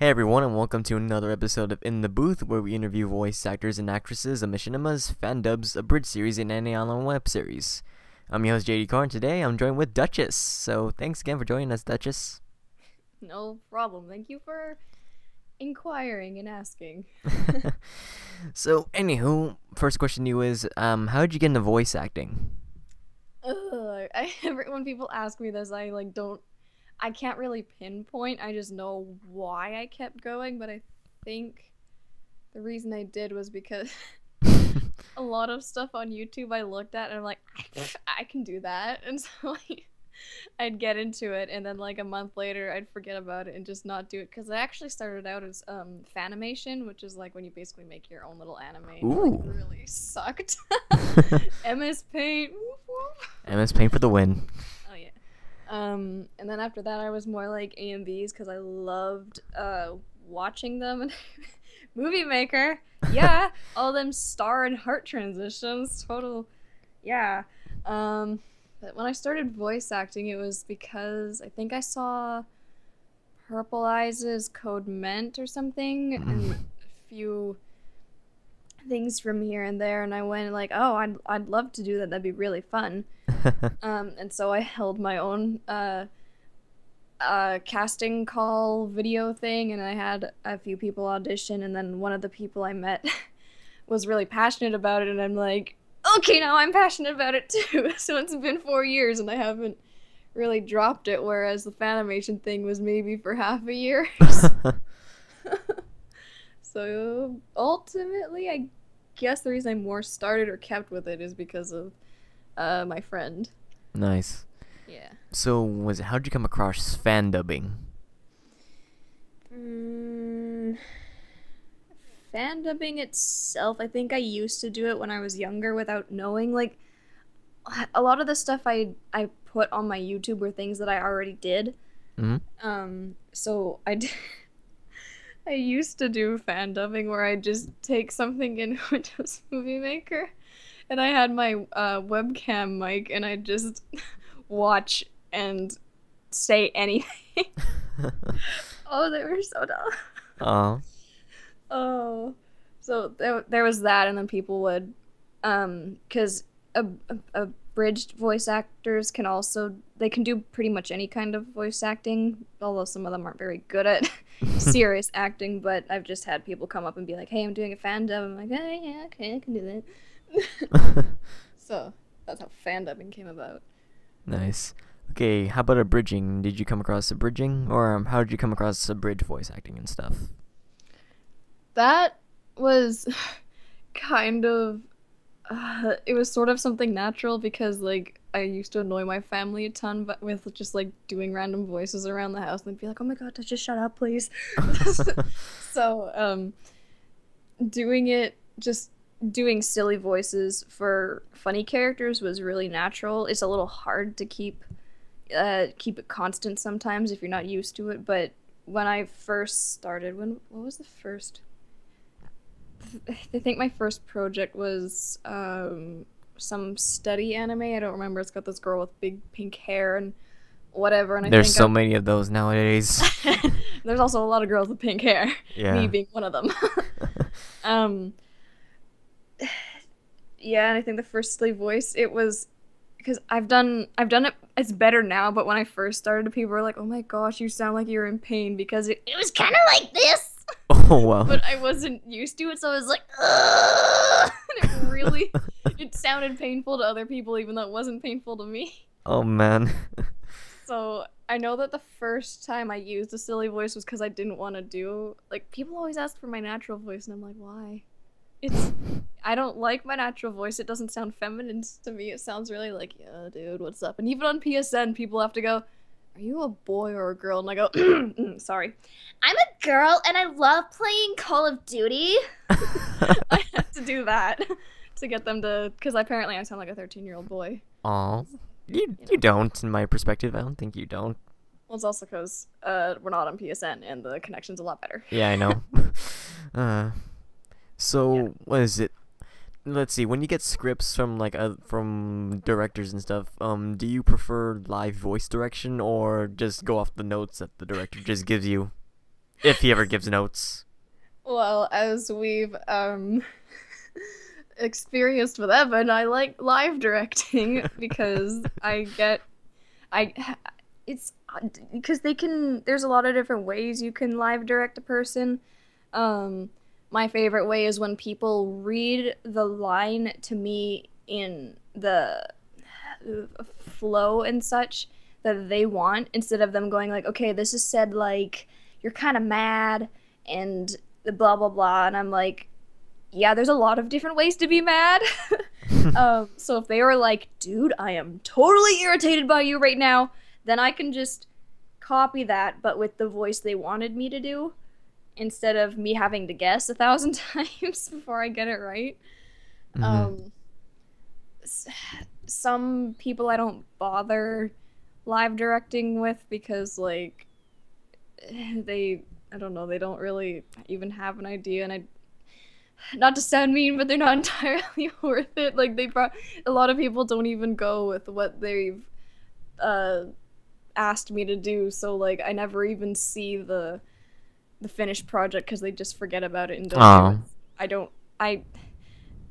Hey everyone, and welcome to another episode of In the Booth, where we interview voice actors and actresses of Machinimas, fan dubs, abridged series, and any online web series. I'm your host JD Carr, and today I'm joined with Duchess. So thanks again for joining us, Duchess. No problem. Thank you for inquiring and asking. So, anywho, first question to you is, how did you get into voice acting? When people ask me this, I can't really pinpoint. I just know why I kept going, but I think the reason I did was because a lot of stuff on YouTube I looked at and I'm like, I can do that. And so I'd get into it, and then like a month later I'd forget about it and just not do it, because I actually started out as Fanimation, which is like when you basically make your own little anime. Ooh. Like, really sucked. MS Paint. Woof, woof. MS Paint for the win. Oh yeah. And then after that I was more like AMVs because I loved watching them. And Movie Maker, yeah, all them star and heart transitions, total, yeah. But when I started voice acting, it was because I think I saw Purple Eyes' Code Ment or something, and a few things from here and there, and I went like, oh, I'd love to do that. That'd be really fun. And so I held my own casting call video thing, and I had a few people audition, and then one of the people I met was really passionate about it, and I'm like, okay, now I'm passionate about it too. So it's been 4 years and I haven't really dropped it, whereas the Fanimation thing was maybe for half a year. So ultimately, I guess the reason I more started or kept with it is because of my friend. Nice. Yeah. So, how'd you come across fan dubbing? Fan dubbing itself, I think I used to do it when I was younger without knowing. Like, a lot of the stuff I put on my YouTube were things that I already did. So I used to do fan dubbing where I just take something in Windows Movie Maker, and I had my webcam mic, and I just watch and say anything. Oh, they were so dumb. Oh. Oh, so there was that, and then people would, because abridged voice actors they can do pretty much any kind of voice acting, although some of them aren't very good at serious acting, but I've just had people come up and be like, hey, I'm doing a fan dub. I'm like, oh, yeah, okay, I can do that. So that's how fan dubbing came about. Nice. Okay, how about abridging? Did you come across abridging, or how did you come across abridged voice acting and stuff? That was kind of it was sort of something natural, because like I used to annoy my family a ton, but with just like doing random voices around the house, and they'd be like, oh my god, just shut up, please. So doing silly voices for funny characters was really natural. It's a little hard to keep it constant sometimes if you're not used to it, but when I first started, what was the first, I think my first project was some study anime. I don't remember. It's got this girl with big pink hair and whatever. And There's so many of those nowadays. There's also a lot of girls with pink hair. Yeah. Me being one of them. Yeah, and I think the first silly voice, it was because I've done it. It's better now, but when I first started, people were like, "Oh my gosh, you sound like you're in pain," because it was kind of like this. Oh wow. But I wasn't used to it, so I was like, ugh! And it sounded painful to other people, even though it wasn't painful to me. Oh man. So I know that the first time I used a silly voice was because I didn't want to do, like, people always ask for my natural voice, and I'm like, why? I don't like my natural voice. It doesn't sound feminine to me. It sounds really like, yeah, dude, what's up? And even on PSN, people have to go, are you a boy or a girl? And I go, sorry. I'm a girl and I love playing Call of Duty. I have to do that to get them to, because apparently I sound like a 13-year-old boy. Aw. You don't, in my perspective. I don't think you don't. Well, it's also because we're not on PSN and the connection's a lot better. Yeah, I know. So, what is it? Let's see, when you get scripts from from directors and stuff, do you prefer live voice direction or just go off the notes that the director just gives you? If he ever gives notes. Well, as we've experienced with Evan, I like live directing because it's because there's a lot of different ways you can live direct a person. My favorite way is when people read the line to me in the flow and such that they want, instead of them going like, okay, this is said like you're kind of mad and blah blah blah, and I'm like, yeah, there's a lot of different ways to be mad. So if they were like, dude, I am totally irritated by you right now, then I can just copy that but with the voice they wanted me to do, instead of me having to guess 1,000 times before I get it right. Some people I don't bother live directing with because, like, I don't know, they don't really even have an idea, and not to sound mean, but they're not entirely worth it. Like, a lot of people don't even go with what they've asked me to do, so, like, I never even see the finished project because they just forget about it and don't do it.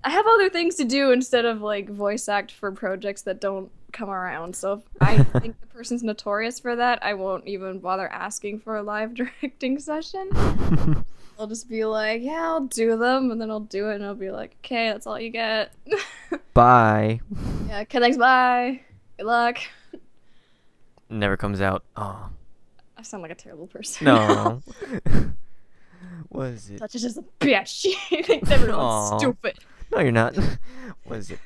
I have other things to do instead of, like, voice act for projects that don't come around, so if I think the person's notorious for that, I won't even bother asking for a live directing session. I'll just be like, yeah, I'll do them, and then I'll do it, and I'll be like, okay, that's all you get. Bye. Yeah, okay, thanks, bye. Good luck. Never comes out. Oh. I sound like a terrible person. No. What is it? Duchess is a bitch. She thinks everyone's stupid. No, you're not. What is it?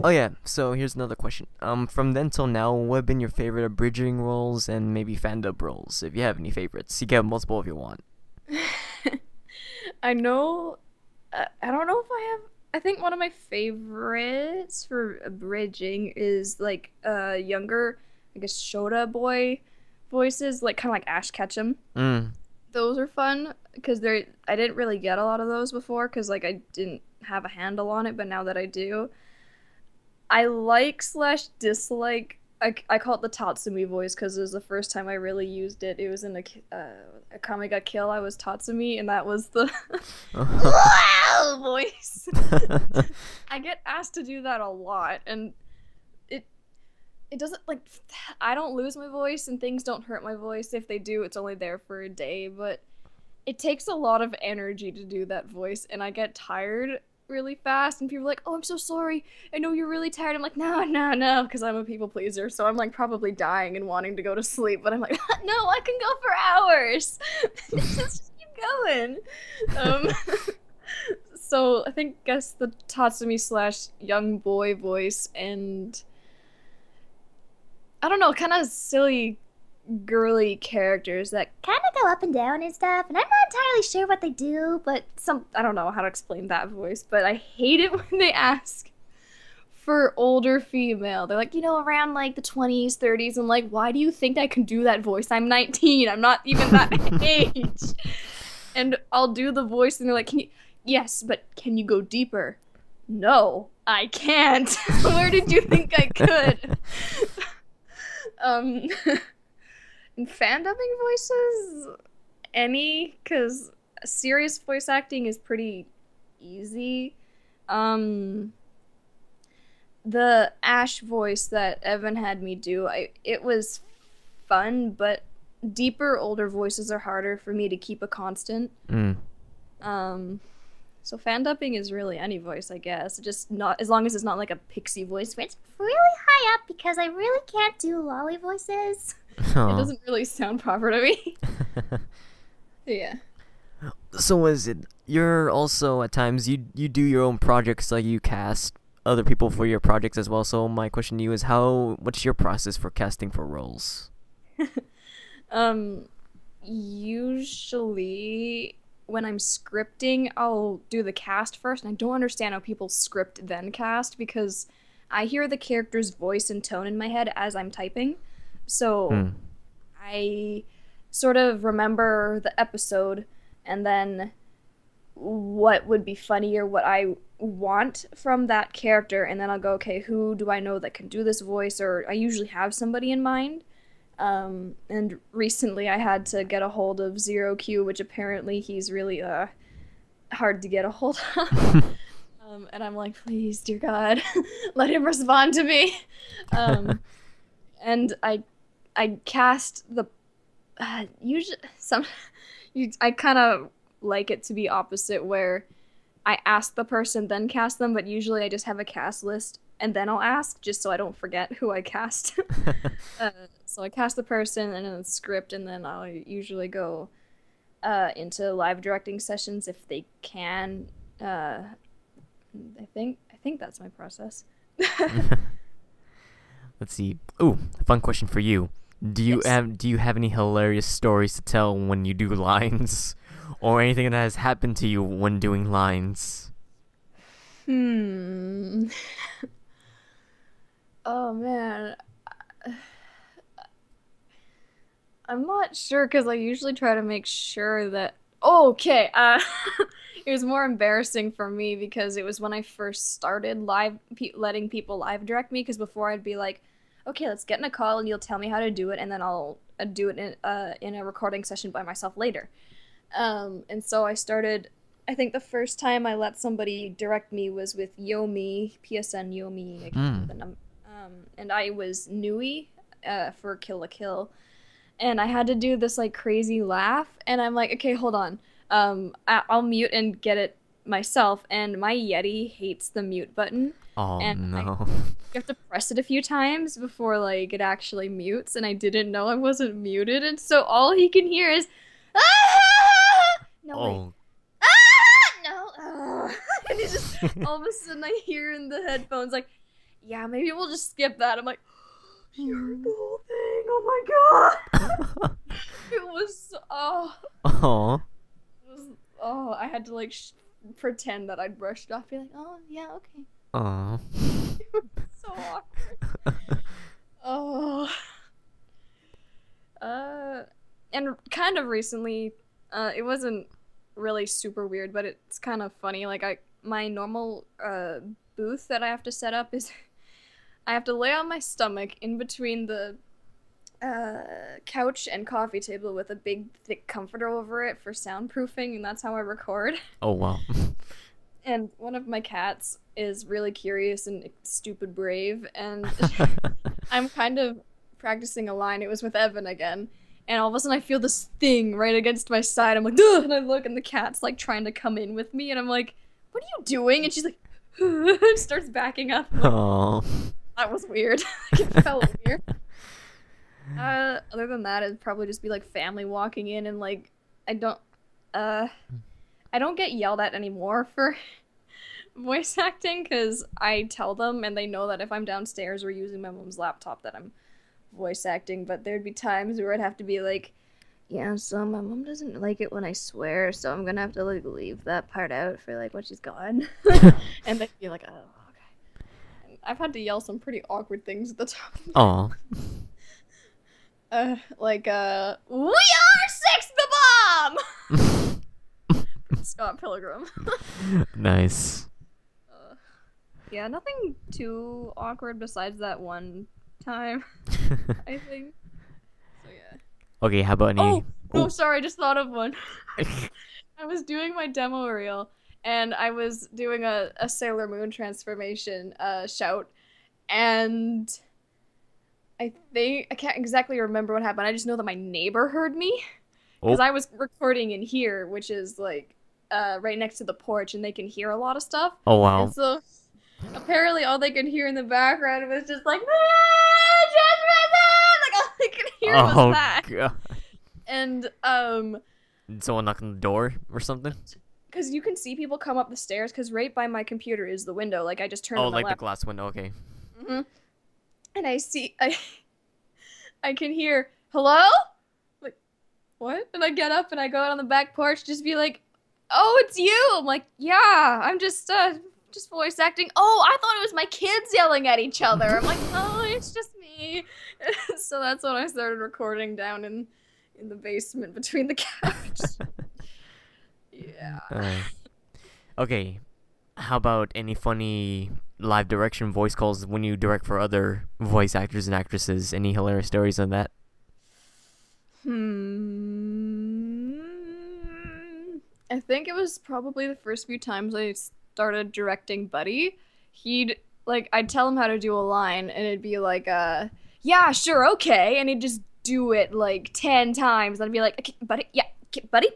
Oh yeah, so here's another question. From then till now, what have been your favorite abridging roles and maybe fan-dub roles, if you have any favorites? You can have multiple if you want. I know, I don't know if I think one of my favorites for abridging is, like, younger, I guess, Shota boy voices, like, kind of like Ash Ketchum. Those are fun, because I didn't really get a lot of those before, because, like, I didn't have a handle on it, but now that I do, I like/dislike, I call it the Tatsumi voice, because it was the first time I really used it. It was in a Kami ga Kill. I was Tatsumi, and that was the voice. I get asked to do that a lot, and it doesn't, like, I don't lose my voice, and things don't hurt my voice. If they do, it's only there for a day, but it takes a lot of energy to do that voice, and I get tired really fast, and people are like, oh, I'm so sorry, I know you're really tired. I'm like, no, because I'm a people pleaser, so I'm, like, probably dying and wanting to go to sleep, but I'm like, no, I can go for hours. Just keep going. So I guess the Tatsumi / young boy voice, and I don't know, kind of silly girly characters that kind of go up and down and stuff, and I'm not entirely sure what they do, but I don't know how to explain that voice, but I hate it when they ask for older female. They're like, around, like, the 20s, 30s, and, like, why do you think I can do that voice? I'm 19, I'm not even that age. And I'll do the voice, and they're like, yes, but can you go deeper? No, I can't. Where did you think I could? And fan-dubbing voices, because serious voice acting is pretty easy. The Ash voice that Evan had me do, it was fun, but deeper, older voices are harder for me to keep a constant. So fan-dubbing is really any voice, I guess. Just not, as long as it's not like a pixie voice, where it's really high up, because I really can't do lolly voices. It doesn't really sound proper to me. Yeah. So is it, you're also, at times, you do your own projects, like you cast other people for your projects as well, so my question to you is, what's your process for casting for roles? Usually when I'm scripting, I'll do the cast first, and I don't understand how people script then cast, because I hear the character's voice and tone in my head as I'm typing. So I sort of remember the episode, and then what would be funny or what I want from that character, and then I'll go, okay, who do I know that can do this voice? Or I usually have somebody in mind, And recently I had to get a hold of Zero Q, which apparently he's really hard to get a hold of. And I'm like, please, dear God, let him respond to me. And I cast the usually I kind of like it to be opposite, where I ask the person then cast them, but usually I just have a cast list and then I'll ask, just so I don't forget who I cast. So I cast the person and then the script, and then I'll usually go into live directing sessions if they can. I think that's my process. Let's see. Ooh, fun question for you. Yes. Do you have any hilarious stories to tell when you do lines, or anything that has happened to you when doing lines? Hmm. Oh man. I'm not sure because I usually try to make sure that. Oh, okay. It was more embarrassing for me because it was when I first started letting people live direct me. Because before I'd be like, okay, let's get in a call and you'll tell me how to do it, and then I'll do it in a recording session by myself later. And so I started. I think the first time I let somebody direct me was with Yomi, PSN Yomi. I can't remember Hmm. the number. And I was Nui, for Kill la Kill, and I had to do this like crazy laugh, and I'm like, okay, hold on. I'll mute and get it myself, and my Yeti hates the mute button, Oh and no. you have to press it a few times before like it actually mutes, and I didn't know I wasn't muted, and so all he can hear is ah! No, wait. Oh. Ah! No. Ah! And he's just all of a sudden I hear in the headphones like, yeah, maybe we'll just skip that. I'm like, you heard the whole thing. Oh my god. It was Oh. it was, oh, I had to like pretend that I'd brushed off, be like, oh yeah, okay. Oh. It was so awkward. Oh. Uh, and kind of recently, it wasn't really super weird, but it's kind of funny. Like my normal booth that I have to set up is I have to lay on my stomach in between the couch and coffee table with a big thick comforter over it for soundproofing, and that's how I record. Oh wow. And one of my cats is really curious and stupid brave, and I'm kind of practicing a line. It was with Evan again, and all of a sudden I feel this thing right against my side. I'm like, ugh! And I look, and the cat's like trying to come in with me, and I'm like, what are you doing? And she's like, and starts backing up. I'm like, Oh. that was weird. It felt weird. Other than that, it'd probably just be like family walking in, and like I don't uh I don't get yelled at anymore for voice acting because I tell them and they know that if I'm downstairs or using my mom's laptop that I'm voice acting, but there'd be times where I'd have to be like, yeah, so my mom doesn't like it when I swear, so I'm gonna have to like leave that part out for like when she's gone. And they'd be like, oh, okay. And I've had to yell some pretty awkward things at the top. Oh. Like, we are Six the Bomb! Scott Pilgrim. Nice. Yeah, nothing too awkward besides that one time, I think. So, yeah. Okay, how about any? Oh, no, Ooh. sorry, I just thought of one. I was doing my demo reel, and I was doing a Sailor Moon transformation shout, and I can't exactly remember what happened. I just know that my neighbor heard me because Oh. I was recording in here, which is like right next to the porch, and they can hear a lot of stuff. Oh And wow. so apparently, all they could hear in the background was just like, "Ah, Jasmine!" Like all they could hear was Oh that. god. And Did someone knock on the door or something? because you can see people come up the stairs, because right by my computer is the window. Like I just turned Oh, on my like the left. glass window. Okay. Hmm. And I can hear hello, like what? And I get up and I go out on the back porch, just be like, oh, it's you. I'm like, yeah, I'm just voice acting. Oh, I thought it was my kids yelling at each other. I'm like, oh, it's just me. So that's when I started recording down in the basement between the couch. Yeah. Okay. How about any funny live direction voice calls when you direct for other voice actors and actresses? Any hilarious stories on that? Hmm. I think it was probably the first few times I started directing Buddy. He'd I'd tell him how to do a line, and it'd be like, yeah, sure, okay, and he'd just do it like 10 times. I'd be like, okay, Buddy, yeah, okay, Buddy,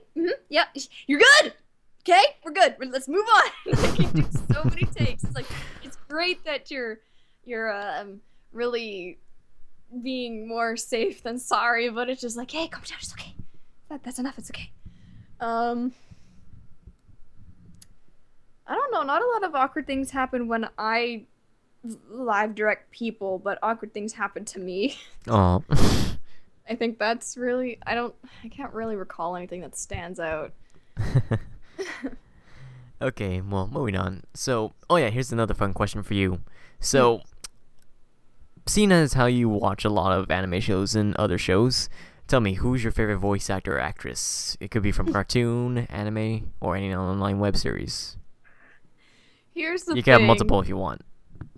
yeah, you're good. Okay, we're good. Let's move on. Like, he do so many takes. It's like, it's great that you're really being more safe than sorry, but it's just like, hey, calm down, it's okay. That's enough, it's okay. I don't know, not a lot of awkward things happen when I live direct people, but awkward things happen to me. Oh. I think that's really, I can't really recall anything that stands out. Okay, well, moving on. So, oh yeah, here's another fun question for you. So, seeing as how you watch a lot of anime shows and other shows, tell me, who's your favorite voice actor or actress? It could be from cartoon, anime, or any online web series. Here's the thing. You can have multiple if you want.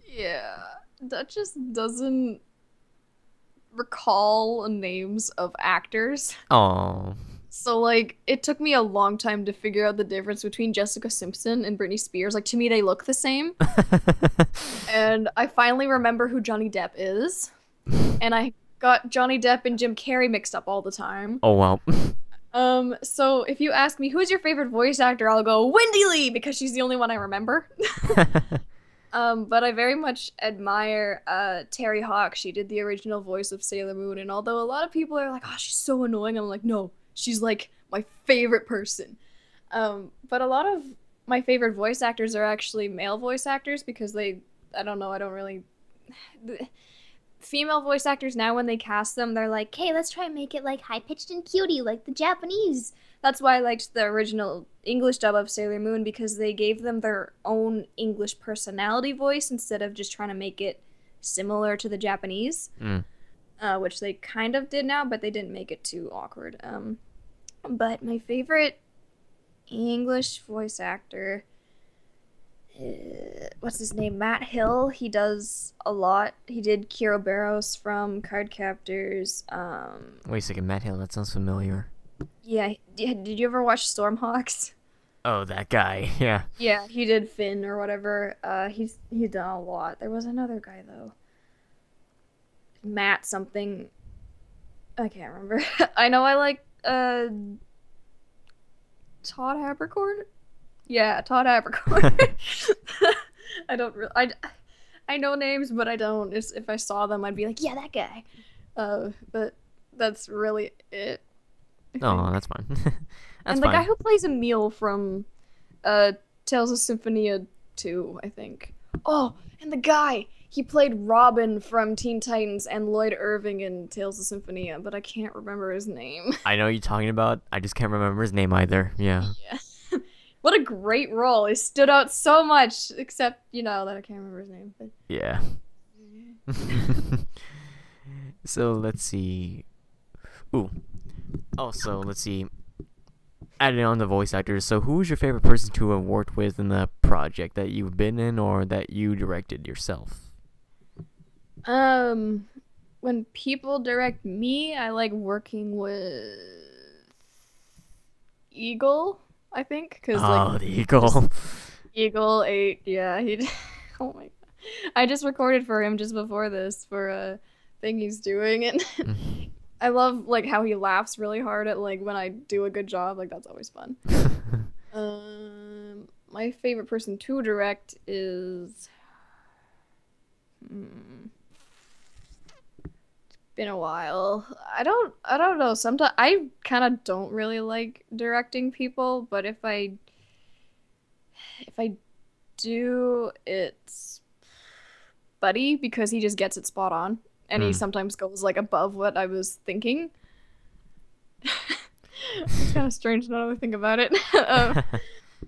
Yeah, Duchess doesn't recall names of actors. Oh. So, like, it took me a long time to figure out the difference between Jessica Simpson and Britney Spears. Like, to me, they look the same. And I finally remember who Johnny Depp is. And I got Johnny Depp and Jim Carrey mixed up all the time. Oh, wow. So if you ask me, who's your favorite voice actor, I'll go Wendy Lee, because she's the only one I remember. But I very much admire Terry Hawk. She did the original voice of Sailor Moon, and although a lot of people are like, oh, she's so annoying, I'm like, no. She's like my favorite person. But a lot of my favorite voice actors are actually male voice actors because I don't know, I don't really... Female voice actors now, when they cast them, they're like, hey, let's try and make it like high-pitched and cutie like the Japanese. That's why I liked the original English dub of Sailor Moon, because they gave them their own English personality voice instead of just trying to make it similar to the Japanese. Which they kind of did now, but they didn't make it too awkward. But my favorite English voice actor, what's his name? Matt Hill. He does a lot. He did Kiro Barros from Cardcaptors. Wait a second, Matt Hill, that sounds familiar. Yeah, did you ever watch Stormhawks? Oh, that guy, yeah. Yeah, he did Finn or whatever. He's done a lot. There was another guy, though. Matt something. I can't remember. I know I like Todd Habercorn. Yeah, Todd Habercorn. I don't really. I know names, but I don't. If I saw them, I'd be like, yeah, that guy. But that's really it. Oh, that's fine. That's and the guy who plays Emil from Tales of Symphonia 2, I think. Oh, and the guy. He played Robin from Teen Titans and Lloyd Irving in Tales of Symphonia, but I can't remember his name. I know what you're talking about. I just can't remember his name either. Yeah. What a great role. He stood out so much, except, that I can't remember his name. But... Yeah. So, let's see. Ooh. Also, let's see. Adding on the voice actors, so who's your favorite person to have worked with in the project that you've been in or that you directed yourself? When people direct me, I like working with Eagle, I think, because the Eagle. Eagle 8, yeah, oh my god. I just recorded for him just before this for a thing he's doing, and I love how he laughs really hard at when I do a good job. That's always fun. My favorite person to direct is it's been a while. I don't know. Sometimes I kind of don't really like directing people, but if I do, it's Buddy, because he just gets it spot on. And he sometimes goes above what I was thinking. It's kind of strange now that I think about it.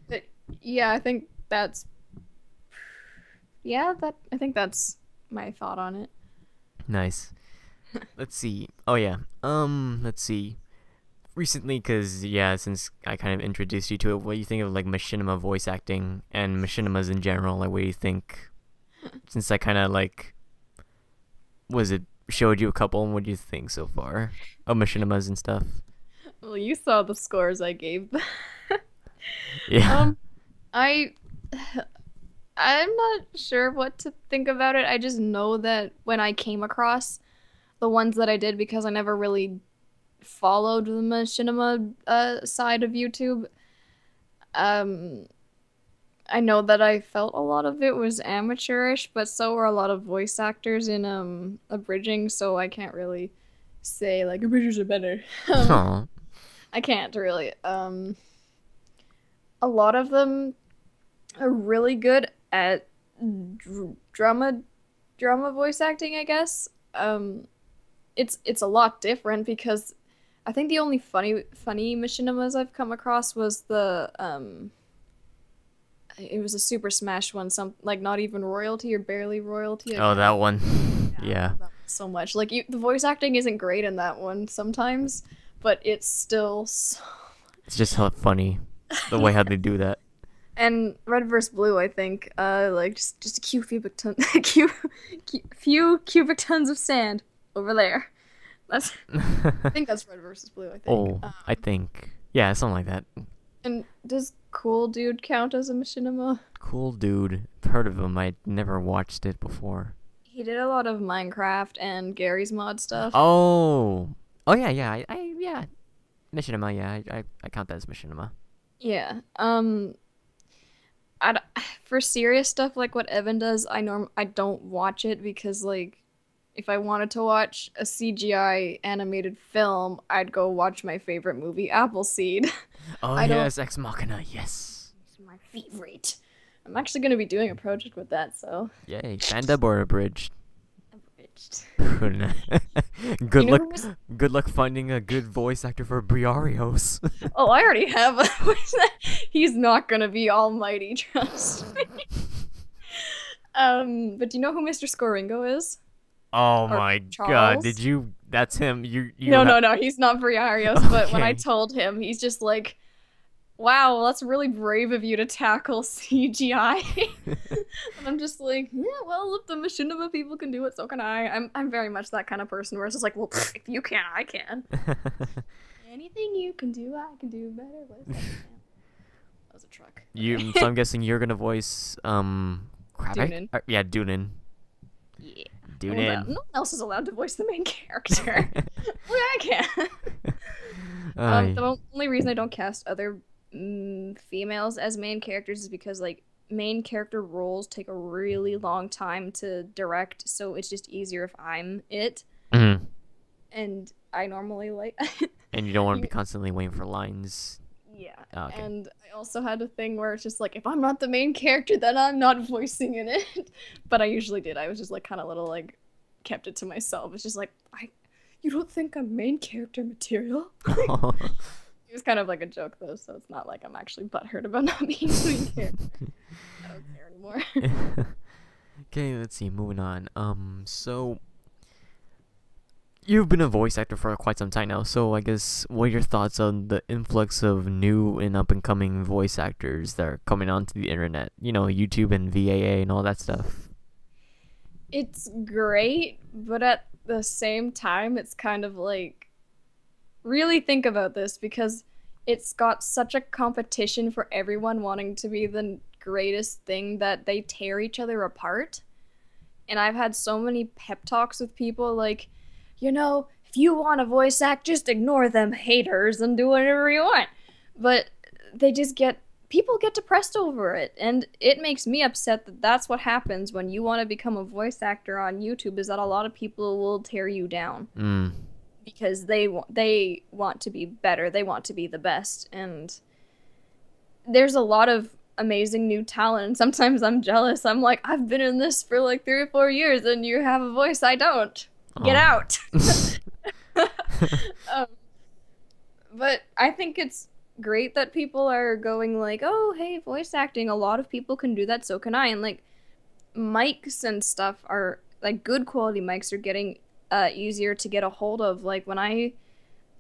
But yeah, I think that's my thought on it. Nice. Let's see. Oh yeah. Let's see. Recently, since I kind of introduced you to it, what do you think of Machinima voice acting and Machinimas in general? What do you think? Since I kind of showed you a couple, and what do you think so far? Oh, Machinimas and stuff. Well, you saw the scores I gave. Yeah. I I'm not sure what to think about it. I just know that when I came across the ones that I did, because I never really followed the machinima side of YouTube, um, I know that I felt a lot of it was amateurish, but so were a lot of voice actors in abridging, so I can't really say like abridgers are better. Aw. I can't really. A lot of them are really good at drama voice acting, I guess. It's a lot different because I think the only funny machinimas I've come across was the it was a Super Smash one, some like not even royalty or barely royalty. Oh, that one. Yeah, I Yeah. love that one so much. Like the voice acting isn't great in that one sometimes, but it's still so. It's just how funny the way how they do that. And Red vs. Blue, I think, like just a few cubic tons of sand over there. That's I think that's Red vs. Blue. I think. Oh, I think. Yeah, something like that. And does Cool Dude count as a machinima? Cool dude. I've heard of him. I never watched it before. He did a lot of Minecraft and Gary's Mod stuff. Oh. Oh yeah, yeah. Yeah. Machinima. Yeah, I count that as Machinima. Yeah. For serious stuff like what Evan does, I don't watch it because like if I wanted to watch a CGI animated film, I'd go watch my favorite movie, Appleseed. Oh I don't- yes, Ex Machina. Yes. It's my favorite. I'm actually going to be doing a project with that, so Yay. Fan dub or abridged? abridged. Good You know luck. who was- Good luck finding a good voice actor for Briarios. Oh, I already have a He's not going to be almighty, trust me. But do you know who Mr. Scoringo is? Oh Or my god! Charles? Did you? That's him. You. No, he's not Briarios, but when I Okay. told him, he's just like, wow, that's really brave of you to tackle CGI. And I'm just like, yeah, well, if the machinima people can do it, so can I. I'm very much that kind of person where it's just like, well, if you can, I can. Anything you can do, I can do better. What is that? That was a truck. You. So I'm guessing you're gonna voice Krabik? Doonan. Yeah, Doonan. Yeah. Doonan. No one else is allowed to voice the main character. Well, I can. Aye. The only reason I don't cast other females as main characters is because like main character roles take a really long time to direct, so it's just easier if I'm it. Mhm. And I normally like And you don't want to be constantly waiting for lines. yeah. Oh, okay. And I also had a thing where it's just like if I'm not the main character, then I'm not voicing in it. But I usually did. I was just like kind of little like kept it to myself. It's just like you don't think I'm main character material? It was kind of like a joke though, so it's not like I'm actually butthurt about not being the main character. I don't care anymore. Okay, let's see. Moving on. So you've been a voice actor for quite some time now. So I guess what are your thoughts on the influx of new and up and coming voice actors that are coming onto the internet? You know, YouTube and VAA and all that stuff. It's great, but at the same time, it's kind of like really think about this because it's got such a competition for everyone wanting to be the greatest thing that they tear each other apart. And I've had so many pep talks with people like, you know, if you want a voice act, just ignore them haters and do whatever you want. But they just people get depressed over it, and it makes me upset that that's what happens when you want to become a voice actor on YouTube, is that a lot of people will tear you down. Because they want to be better, they want to be the best, and there's a lot of amazing new talent, and sometimes I'm jealous. I'm like, I've been in this for like 3 or 4 years, and you have a voice, I don't. Get out! But I think it's great that people are going like, oh, hey, voice acting, a lot of people can do that, so can I, and like, mics and stuff are, like, good quality mics are getting easier to get a hold of. Like when I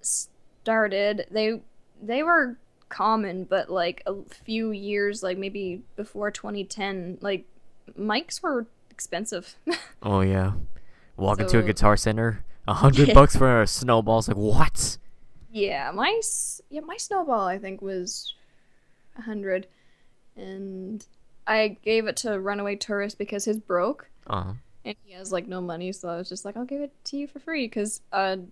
started, they were common, but like a few years, like maybe before 2010, like mics were expensive. Oh yeah. Walk into a So Guitar Center, $100 for a snowball. It's like, what? yeah, my snowball I think was 100, and I gave it to Runaway Tourist because his broke. Uh-huh. And he has like no money, so I was just like, I'll give it to you for free. Because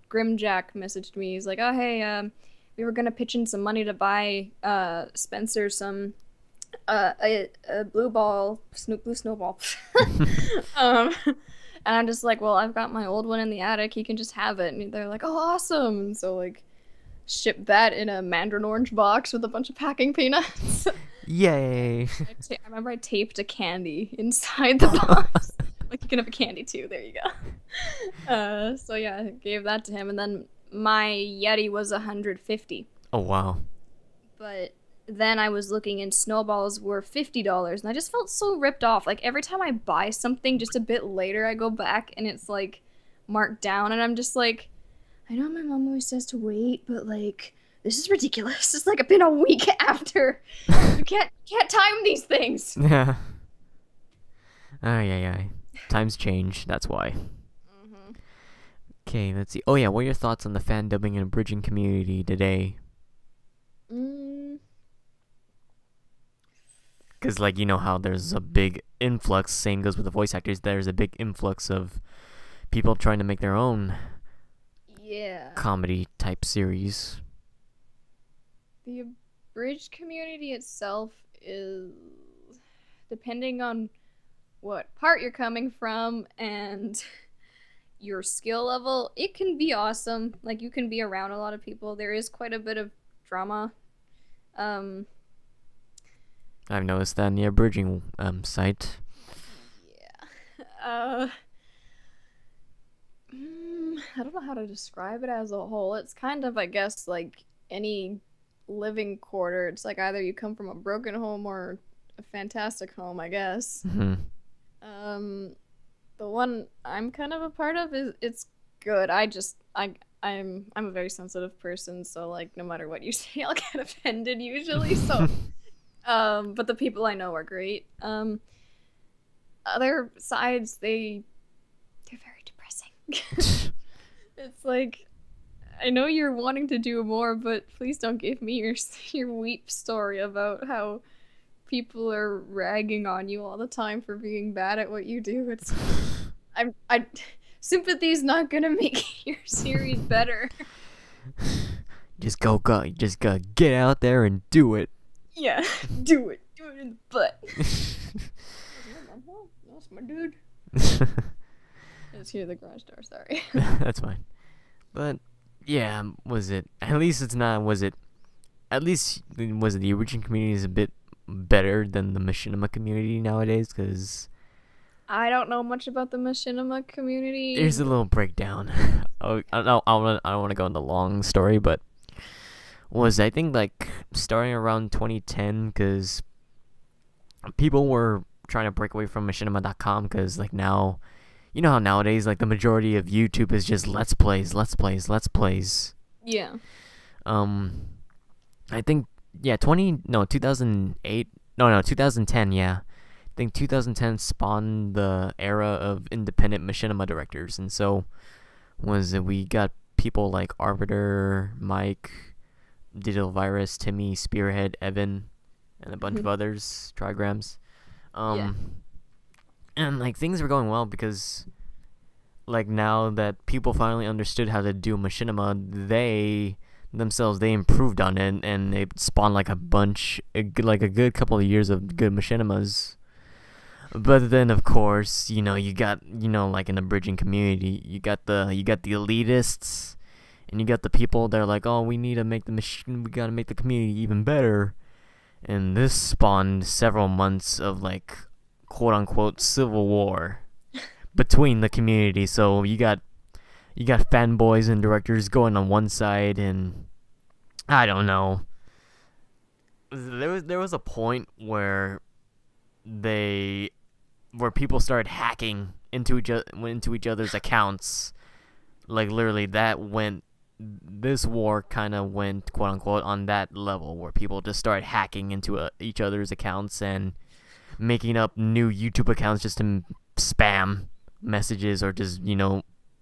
Grim Jack messaged me. He's like, oh hey, we were gonna pitch in some money to buy Spencer some a blue snowball. um, and I'm just like, well, I've got my old one in the attic. He can just have it. And they're like, oh awesome. And so like, ship that in a mandarin orange box with a bunch of packing peanuts. Yay. I remember I taped a candy inside the box. Like, you can have a candy too. There you go. So yeah, I gave that to him, and then my Yeti was 150. Oh, wow. But then I was looking, and snowballs were $50, and I just felt so ripped off. Like, every time I buy something, just a bit later, I go back, and it's like marked down, and I'm just like, I know my mom always says to wait, but like, this is ridiculous. It's like I've been a week after. You can't time these things. Yeah. Ay. Times change, that's why. Mm-hmm. Okay, let's see. Oh yeah, what are your thoughts on the fan dubbing and abridging community today? Because, like, you know how there's a big influx, same goes with the voice actors, there's a big influx of people trying to make their own comedy type series. The abridged community itself is, depending on what part you're coming from and your skill level, it can be awesome. Like, you can be around a lot of people. There is quite a bit of drama. I've noticed that in the abridging site. Yeah. I don't know how to describe it as a whole. It's kind of, I guess, like any living quarter. It's like either you come from a broken home or a fantastic home, I guess. Mm-hmm. The one I'm kind of a part of it's good. I'm a very sensitive person, so like no matter what you say, I'll get offended usually. So, but the people I know are great. Other sides, they're very depressing. It's like, I know you're wanting to do more, but please don't give me your weep story about how people are ragging on you all the time for being bad at what you do. It's sympathy's not gonna make your series better. Just go, just gotta get out there and do it. Yeah, do it in the butt. That's my dude. Let's hear the garage door. Sorry. That's fine. But yeah, was it the origin community is a bit better than the Machinima community nowadays? Because I don't know much about the Machinima community. Here's a little breakdown. I don't want to go into the long story, but I think like starting around 2010, because people were trying to break away from Machinima.com, because like now, you know how nowadays like the majority of YouTube is just let's plays. Yeah. I think 2010, yeah. I think 2010 spawned the era of independent Machinima directors, and so we got people like Arbiter, Mike, Digital Virus, Timmy, Spearhead, Evan, and a bunch of others, Trigrams. And like things were going well because like now that people finally understood how to do Machinima, they improved on it, and they spawned like a good couple of years of good Machinimas. But then of course, you got like in the bridging community, you got the elitists, and you got the people that are like, oh, we gotta make the community even better. And this spawned several months of like quote unquote civil war between the community. So you got fanboys and directors going on one side, and I don't know. There was a point where people started hacking into each other's accounts. Like literally, this war kind of went quote unquote on that level where people just started hacking into each other's accounts and making up new YouTube accounts just to spam messages or just,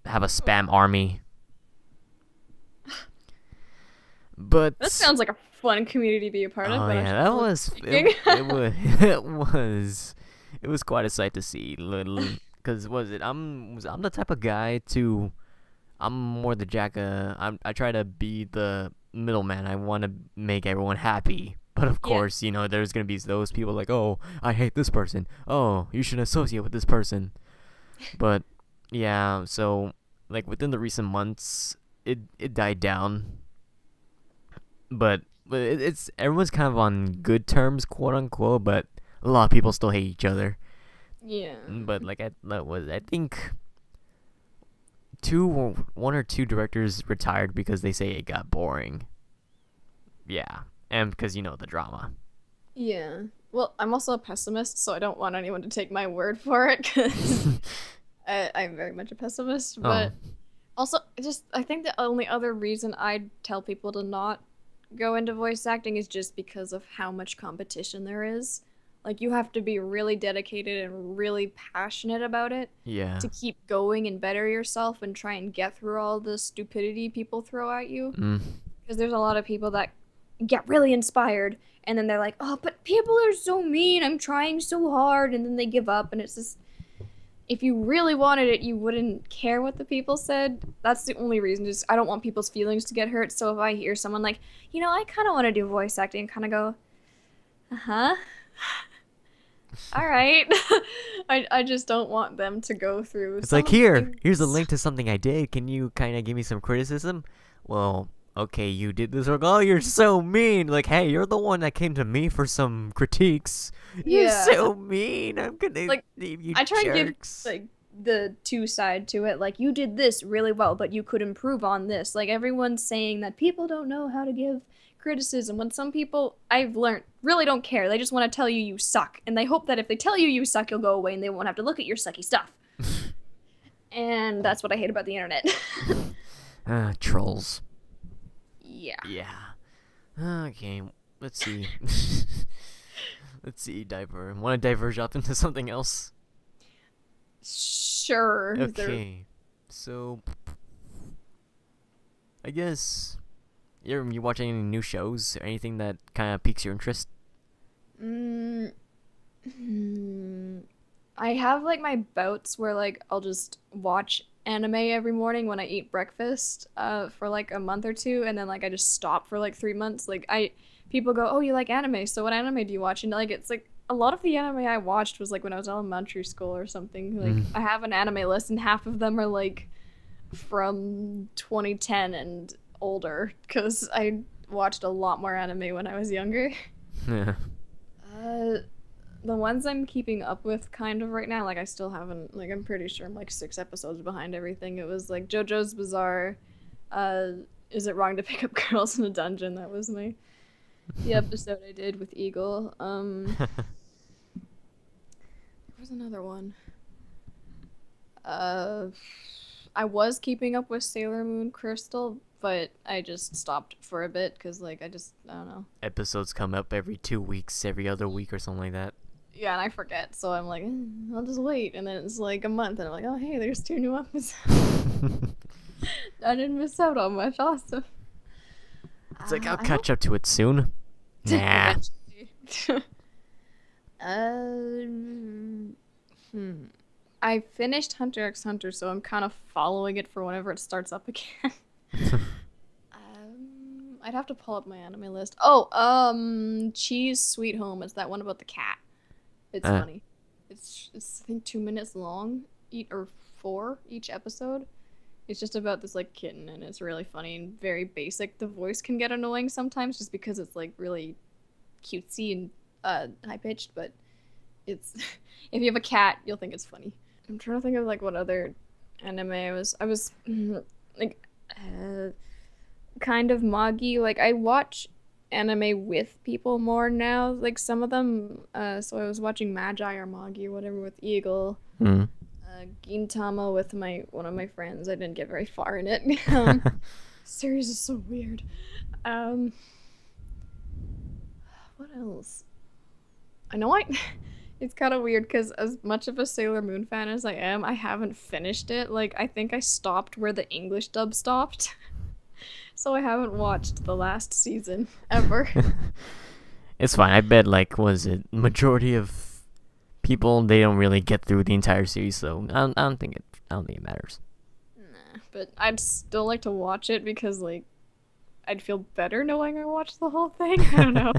have a spam army. But That sounds like a fun community to be a part of. oh But yeah, that was it was quite a sight to see. Little, because I'm the type of guy to, I'm more the I try to be the middleman. I want to make everyone happy. But of course, there's gonna be those people like, oh, I hate this person. Oh, you shouldn't associate with this person. But yeah, so like within the recent months, it died down. But it's everyone's kind of on good terms, quote unquote. But a lot of people still hate each other. Yeah. But like I think one or two directors retired because they say it got boring. Yeah, and because the drama. Yeah. Well, I'm also a pessimist, so I don't want anyone to take my word for it, because I'm very much a pessimist. But also, I think the only other reason I'd tell people to not go into voice acting is just because of how much competition there is. Like, you have to be really dedicated and really passionate about it Yeah. to keep going and better yourself and try and get through all the stupidity people throw at you. Because there's a lot of people that get really inspired, and then they're like, oh, but people are so mean, I'm trying so hard, and then they give up, and it's just, if you really wanted it, you wouldn't care what the people said. That's the only reason. Just, I don't want people's feelings to get hurt, so if I hear someone like, I kind of want to do voice acting, kind of go, uh-huh. All right. I just don't want them to go through. It's like, here's a link to something I did. Can you kind of give me some criticism? Well, okay, you did this wrong. Oh, you're so mean. Like, hey, you're the one that came to me for some critiques. You're so mean. I'm gonna leave you. I try jerks. and give the two side to it. Like, you did this really well, but you could improve on this. Like, everyone's saying that people don't know how to give criticism, when some people, I've learned, really don't care. They just want to tell you suck, and they hope that if they tell you suck, you'll go away and they won't have to look at your sucky stuff. And that's what I hate about the internet. Trolls. Yeah. Okay, let's see. Want to diverge up into something else? Sure. Okay, so I guess you watching any new shows or anything that kind of piques your interest? I have like my bouts where like I'll just watch anime every morning when I eat breakfast for like a month or two, and then like I just stop for like 3 months. Like, people go, oh, you like anime, so what anime do you watch? And like, it's like a lot of the anime I watched was like when I was in elementary school or something. Like, I have an anime list, and half of them are like from 2010 and older, because I watched a lot more anime when I was younger. Yeah. The ones I'm keeping up with kind of right now, like I still haven't, like I'm pretty sure I'm like 6 episodes behind everything. It was like JoJo's Bizarre, Is It Wrong to Pick Up Girls in a Dungeon? That was the episode I did with Eagle. There was another one. I was keeping up with Sailor Moon Crystal, but I just stopped for a bit because, like, I don't know. Episodes come up every 2 weeks, every other week or something like that. Yeah, and I forget, so I'm like, I'll just wait. And then it's like a month, and I'm like, oh, hey, there's 2 new episodes. I didn't miss out on much. Awesome. It's like, I'll catch up to it soon. Nah. I finished Hunter x Hunter, so I'm kind of following it for whenever it starts up again. I'd have to pull up my anime list. Oh, Cheese Sweet Home. It's that one about the cat. It's funny. It's I think 2 minutes long, or 4 each episode. It's just about this like kitten, and it's really funny and very basic. The voice can get annoying sometimes just because it's like really cutesy and high pitched, but it's if you have a cat, you'll think it's funny. I'm trying to think of like what other anime I was like kind of moggy. Like, I watch anime with people more now. Like, some of them, so I was watching Magi or Magi or whatever with Eagle. Gintama with one of my friends. I didn't get very far in it. Series is so weird. What else? I know It's kind of weird because as much of a Sailor Moon fan as I am, I haven't finished it. Like, I think I stopped where the English dub stopped. So I haven't watched the last season ever. It's fine. I bet, like, was it majority of people, they don't really get through the entire series, so I don't think it matters. Nah, but I'd still like to watch it because, like, I'd feel better knowing I watched the whole thing. I don't know.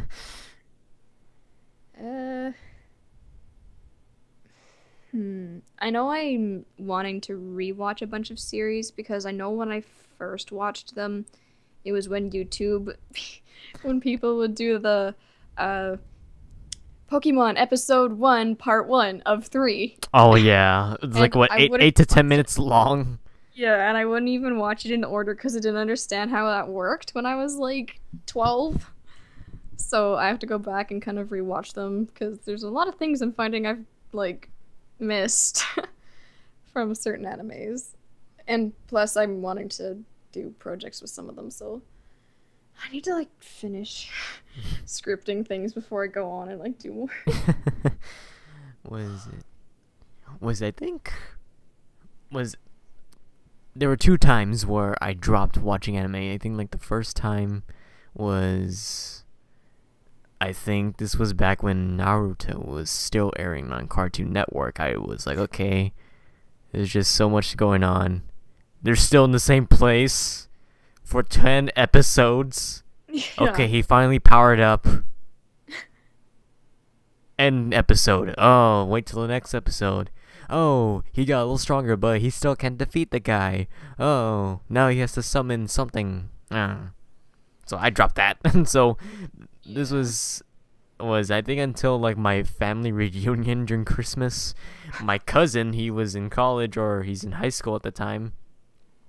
I know I'm wanting to rewatch a bunch of series because I know when I first watched them, it was when YouTube, when people would do the Pokemon Episode 1, Part 1 of 3. Oh yeah, it's like And what, I wouldn't 8 to 10 watch minutes long. Yeah, and I wouldn't even watch it in order because I didn't understand how that worked when I was like 12. So I have to go back and kind of rewatch them because there's a lot of things I'm finding I've like missed from certain animes. And plus I'm wanting to do projects with some of them, so I need to like finish scripting things before I go on and like do more. I think was there were 2 times where I dropped watching anime. I think like the first time was, I think this was back when Naruto was still airing on Cartoon Network. I was like, okay, there's just so much going on. They're still in the same place for 10 episodes. Yeah. Okay, he finally powered up. End episode. Oh, wait till the next episode. Oh, he got a little stronger, but he still can't defeat the guy. Oh, now he has to summon something. So I dropped that. And so this was I think until like my family reunion during Christmas. My cousin, he was in college or he's in high school at the time.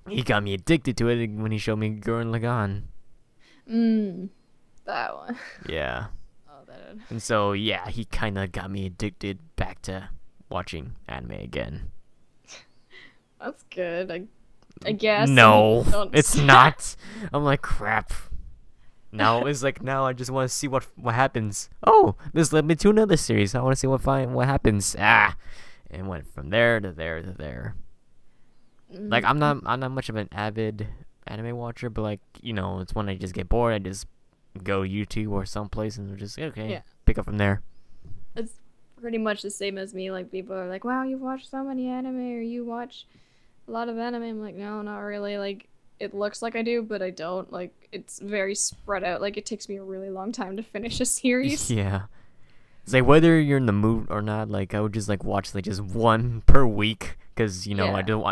He got me addicted to it when he showed me Gurren Lagann. That one. Yeah. Oh, that. And so yeah, he kind of got me addicted back to watching anime again. That's good. I guess. No, it's not. I'm like, crap. Now it's like, now I just want to see what happens. Oh, this led me to another series. I want to see what happens. And went from there to there to there. Like I'm not much of an avid anime watcher, but like, you know, it's when I just get bored, I just go YouTube or someplace and just pick up from there. It's pretty much the same as me. Like, people are like, wow, you watch so many anime, or you watch a lot of anime. I'm like, no, not really. Like, it looks like I do, but I don't. Like, it's very spread out. Like, it takes me a really long time to finish a series. Yeah. It's like whether you're in the mood or not, like I would just like watch like just one per week because you know I don't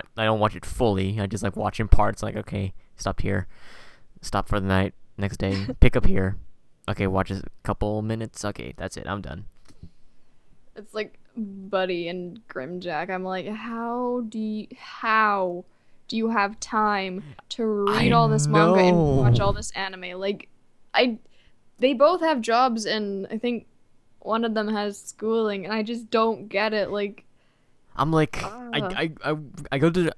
watch it fully. I just like watching parts. Like, okay, stop here, stop for the night. Next day, pick up here. Okay, watch a couple minutes. Okay, that's it. I'm done. It's like Buddy and Grimjack. I'm like, how do you have time to read all this manga and watch all this anime? Like, they both have jobs, and I think one of them has schooling, and I just don't get it. Like, I'm like, I go to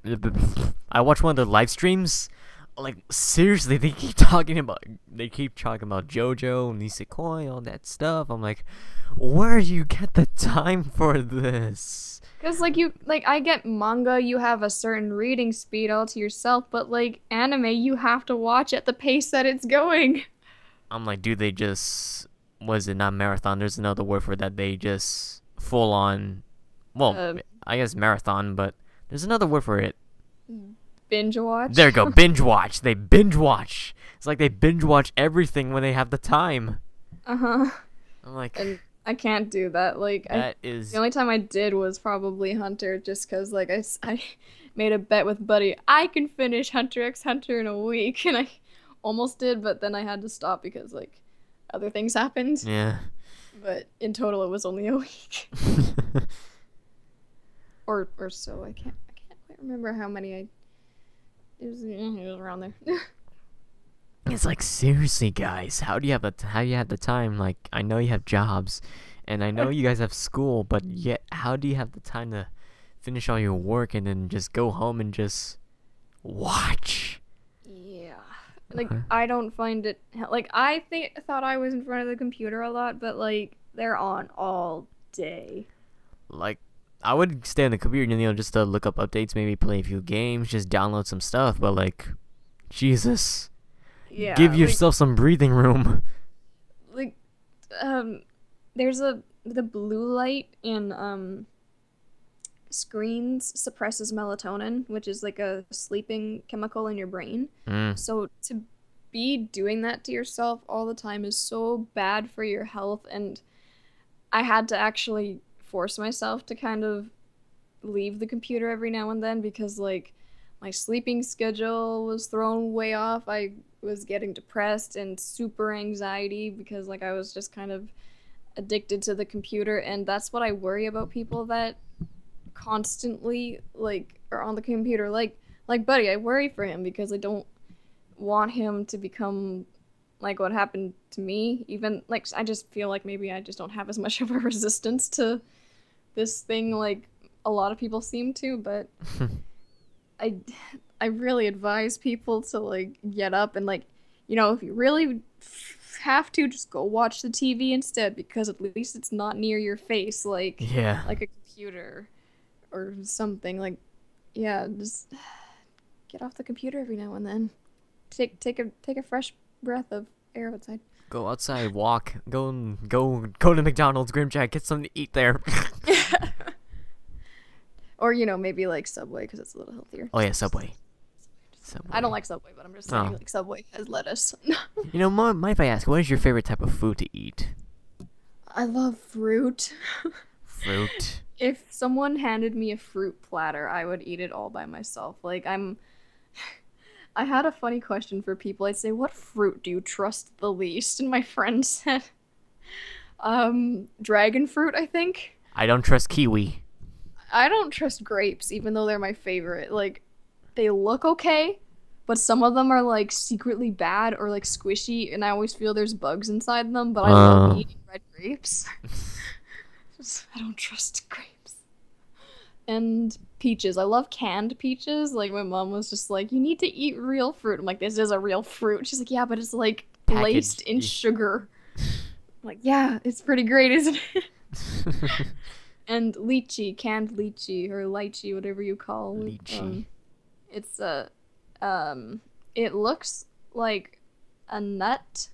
I watch one of their live streams. Like, seriously, they keep talking about JoJo and Nisekoi, all that stuff. I'm like, where do you get the time for this? Because, like, I get manga, you have a certain reading speed all to yourself, but, like, anime, you have to watch at the pace that it's going. I'm like, do they just, was it not marathon? There's another word for that. They just full on, well, I guess marathon, but there's another word for it. Binge watch? There you go, binge watch. They binge watch. It's like they binge watch everything when they have the time. Uh-huh. I'm like... And I can't do that. Like, the only time I did was probably Hunter, just because, like, I made a bet with Buddy. I can finish Hunter x Hunter in a week, and I almost did, but then I had to stop because, like, other things happened. Yeah. But in total, it was only a week. or so. I can't quite remember how many it was around there. It's like, seriously, guys, how do you have the time? Like, I know you have jobs, and I know you guys have school, but yet, how do you have the time to finish all your work and then just go home and just watch? Yeah, like, I don't find it, like, I thought I was in front of the computer a lot, but like, they're on all day. Like, I would stay on the computer, you know, just to look up updates, maybe play a few games, just download some stuff. But like, Jesus, Yeah, give yourself some breathing room. like, there's the blue light in screens suppresses melatonin, which is like a sleeping chemical in your brain. So to be doing that to yourself all the time is so bad for your health, and I had to actually force myself to kind of leave the computer every now and then because like my sleeping schedule was thrown way off. I was getting depressed and super anxiety because like I was just kind of addicted to the computer, and that's what I worry about people that constantly like are on the computer. Like Buddy, I worry for him because I don't want him to become like what happened to me. Even like I just feel like maybe I just don't have as much of a resistance to this thing like a lot of people seem to, but I really advise people to like get up and like, you know, if you really have to, just go watch the TV instead because at least it's not near your face like a computer or something. Like, yeah, just get off the computer every now and then. Take a fresh breath of air outside. Go outside, walk, go to McDonald's, Grimjack, get something to eat there. Or, you know, maybe like Subway because it's a little healthier. Oh yeah, Subway. I don't like Subway, but I'm just saying like Subway has lettuce. You know, mind if I ask, what is your favorite type of food to eat? I love fruit. Fruit. If someone handed me a fruit platter, I would eat it all by myself. Like I had a funny question for people. I'd say, what fruit do you trust the least? And my friend said, dragon fruit, I think. I don't trust kiwi. I don't trust grapes, even though they're my favorite. Like, they look okay, but some of them are, like, secretly bad or, like, squishy, and I always feel there's bugs inside them, but I love eating red grapes. I don't trust grapes. And peaches. I love canned peaches. Like, my mom was just like, you need to eat real fruit. I'm like, this is a real fruit. She's like, yeah, but it's, like, laced in sugar. I'm like, yeah, it's pretty great, isn't it? And lychee, canned lychee, or lychee, whatever you call it. Lychee. It's it looks like a nut,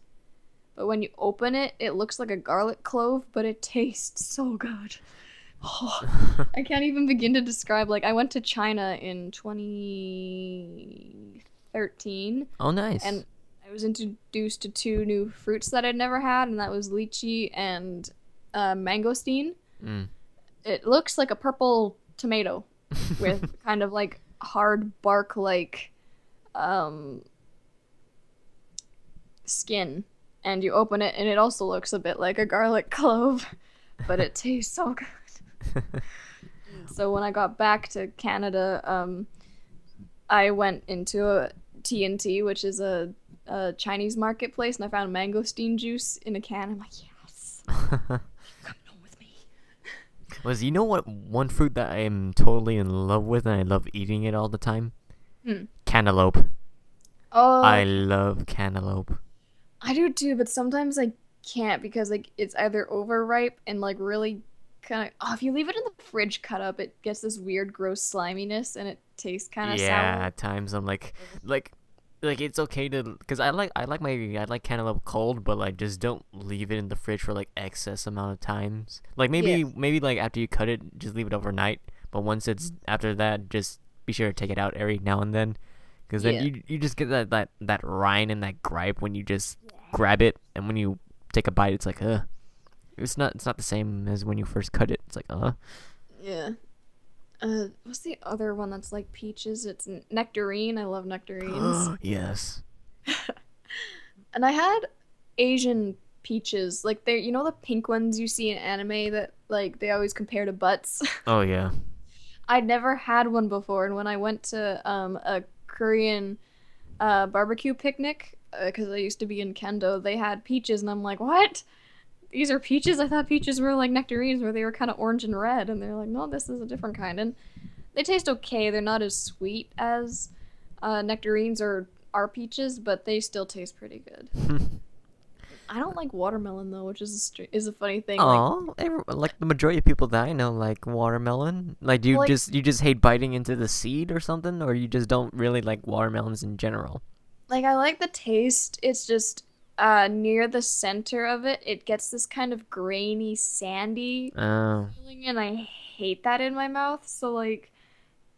but when you open it, it looks like a garlic clove, but it tastes so good. Oh, I can't even begin to describe. Like, I went to China in 2013. Oh, nice. And I was introduced to two new fruits that I'd never had, and that was lychee and mangosteen. It looks like a purple tomato with kind of like hard bark like skin, and you open it and it also looks a bit like a garlic clove, but it tastes so good. So when I got back to Canada, I went into a T&T, which is a Chinese marketplace, and I found mangosteen juice in a can. I'm like, yes. You know what? One fruit that I am totally in love with, and I love eating it all the time. Cantaloupe. Oh, I love cantaloupe. I do too, but sometimes I can't because like it's either overripe and like really kind of. Oh, if you leave it in the fridge cut up, it gets this weird, gross sliminess, and it tastes kind of sour. Yeah, at times I'm like it's okay to, because I like cantaloupe cold, but like just don't leave it in the fridge for like excess amount of times. Like maybe like after you cut it, just leave it overnight. But once it's after that, just be sure to take it out every now and then, because then you just get that rind and that gripe when you just grab it, and when you take a bite, it's like it's not the same as when you first cut it. It's like yeah. What's the other one that's like peaches? It's nectarine. I love nectarines. Yes. And I had Asian peaches. Like they, you know, the pink ones you see in anime that like they always compare to butts. Oh yeah. I'd never had one before, and when I went to a Korean barbecue picnic, because I used to be in kendo, they had peaches, and I'm like, what? These are peaches? I thought peaches were like nectarines where they were kind of orange and red, and they're like, no, this is a different kind. And they taste okay. They're not as sweet as nectarines or our peaches, but they still taste pretty good. I don't like watermelon though, which is a funny thing. Oh, like the majority of people that I know like watermelon. Like, do you Like, just hate biting into the seed or something, or you just don't really like watermelons in general? I like the taste. It's just near the center of it, it gets this kind of grainy, sandy Oh, feeling, and I hate that in my mouth. So like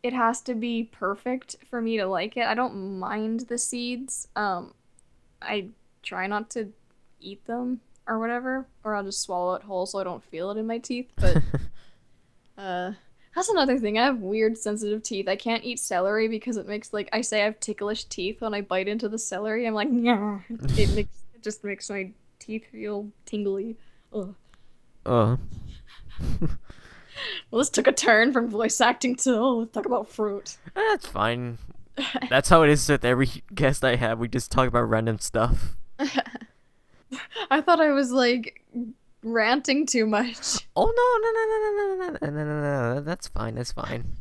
it has to be perfect for me to like it. I don't mind the seeds. I try not to eat them or whatever, or I'll just swallow it whole so I don't feel it in my teeth. But that's another thing. I have weird sensitive teeth. I can't eat celery because it makes like I say I have ticklish teeth when I bite into the celery. I'm like, yeah. It just makes my teeth feel tingly. Ugh. oh, Well, this took a turn from voice acting to let's talk about fruit. that's fine. That's how it is with every guest I have. We just talk about random stuff. I thought I was like ranting too much. Oh no, no. That's fine. That's fine.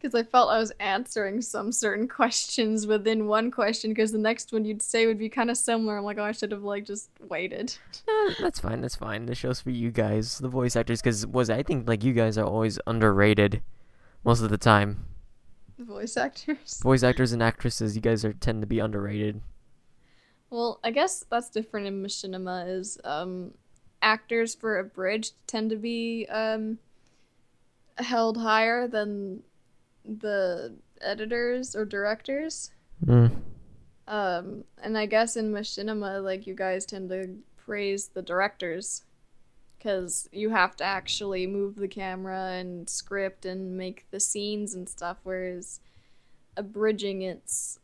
Because I felt I was answering some certain questions within one question, because the next one you'd say would be kind of similar. I'm like, oh, I should have like just waited. No, that's fine. That's fine. The show's for you guys, the voice actors, because I think like you guys are always underrated most of the time. The voice actors. Voice actors and actresses, you guys tend to be underrated. Well, I guess that's different in Machinima. Is actors for abridged tend to be held higher than the editors or directors. Mm. And I guess in Machinima, like you guys tend to praise the directors because you have to actually move the camera and script and make the scenes and stuff. Whereas abridging, it's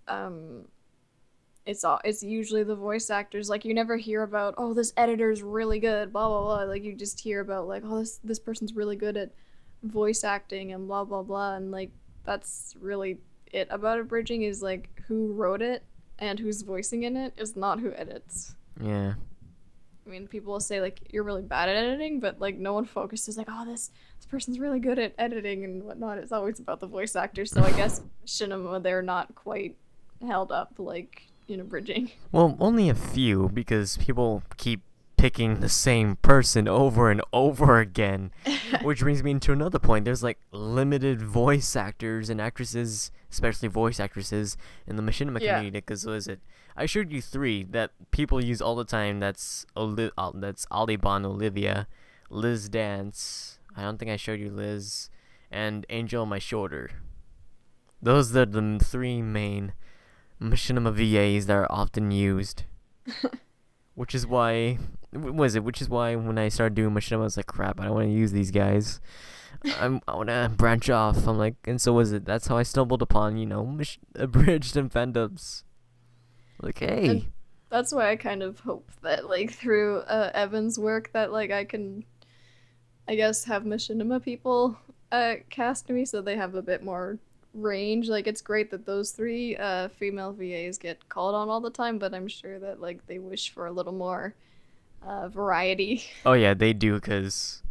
usually the voice actors. Like you never hear about, oh, this editor's really good, blah blah blah. Like you just hear about like, oh, this person's really good at voice acting and blah blah blah. And like that's really it about abridging, is like who wrote it and who's voicing in it is not who edits. Yeah. I mean, people will say like you're really bad at editing, but like no one focuses like, oh, this person's really good at editing and whatnot. It's always about the voice actors. So I guess Machinima, they're not quite held up like in abridging. Well, only a few, because people keep picking the same person over and over again. Which brings me into another point. There's like limited voice actors and actresses, especially voice actresses, in the Machinima community. Because what is it? I showed you 3 that people use all the time. That's Alibon Olivia, Liz Dance. I don't think I showed you Liz, and Angel on My Shoulder. Those are the 3 main Machinima VAs that are often used. Which is why when I started doing Machinima, I was like, crap, I don't want to use these guys. I want to branch off. I'm like, and so was it. That's how I stumbled upon, abridged and fandoms. Like, hey. And that's why I kind of hope that, like, through Evan's work, that, like, I can, I guess, have Machinima people cast me so they have a bit more range. Like, it's great that those 3 female VAs get called on all the time, but I'm sure that like they wish for a little more variety. Oh yeah, they do, because